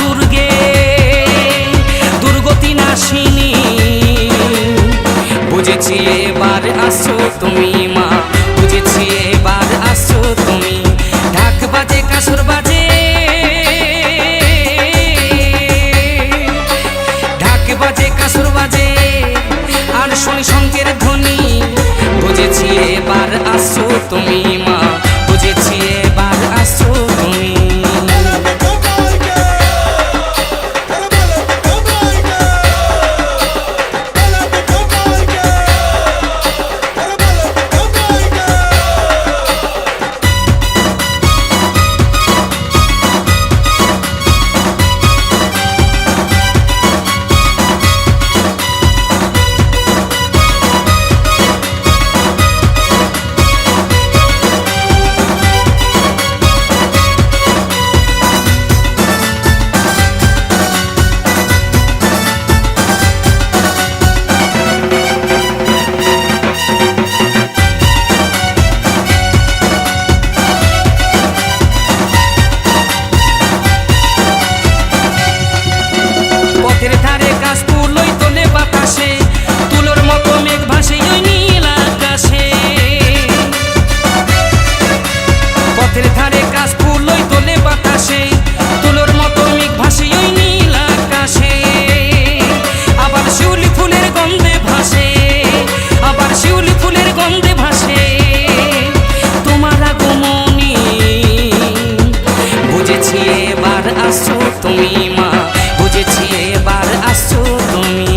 দুর্গে দুর্গতি নাশিনী। বুঝেছি এবার আসছো তুমি মা, বুঝেছি এবার আসছো তুমি। ঢাক বাজে কাসর বাজে, ঢাক বাজে কাসর বাজে আর শুনি শঙ্কের ধ্বনি। বুঝেছি এবার আসছো তুমি মা, বুঝেছি এবার আসছো তুমি। পথের ধারে কাশ ফুল ওই তোলে বাতাসে, তুলোর মতো মেঘ ভাসে ওই নীল আকাশে। পথের ধারে কাশ ফুল ওই তোলে বাতাসে, তুলোর মতো মেঘ ভাসে ওই নীল আকাশে। আবার শিউলি ফুলের গন্ধে ভাসে, আবার শিউলি ফুলের গন্ধে ভাসে তোমার আগমনী। বুঝেছি এবার আসছো তুমি মা, বুঝেছি এবার আসছো তুমি।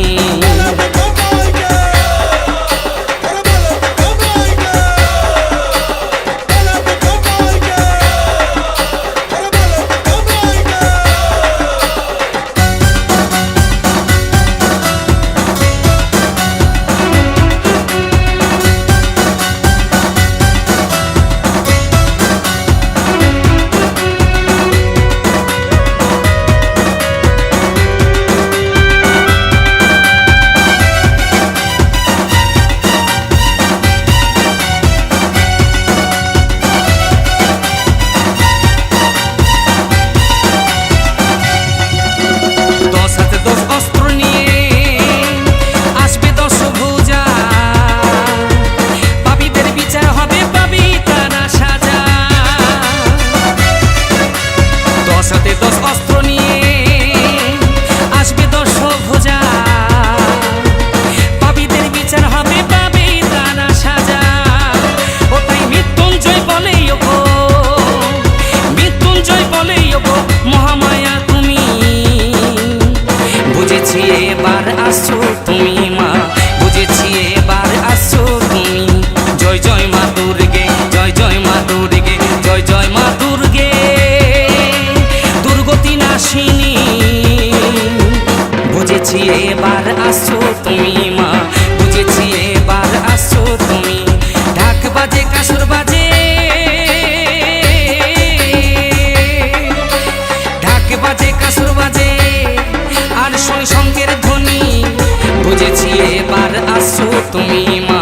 বুঝেছি এবার আসছো তুমি মা, বুঝেছি এবার আসছো তুমি। জয় জয় মা দুর্গে, জয় জয় মা দুর্গে, জয় জয় মা দুর্গে দুর্গতি নাশিনী। বুঝেছি এবার আসছো তুমি মা, বুঝেছি এবার আসছো তুমি। ঢাক বাজে কাসর বাজে, ঢাক বাজে কাসর বাজে আর শুনি শঙ্কের ধ্বনি। বুঝেছি এবার আসছো তুমি মা,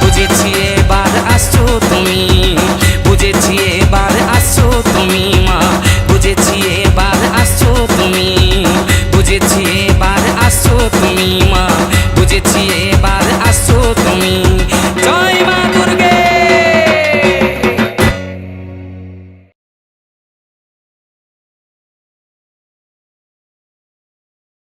বুঝেছি এবার আসছো তুমি। বুঝেছি এবার আসছো তুমি মা, বুঝেছি এবার আসছো তুমি। বুঝেছি এবার আসছো তুমি মা, বুঝেছি এবার আসছো তুমি।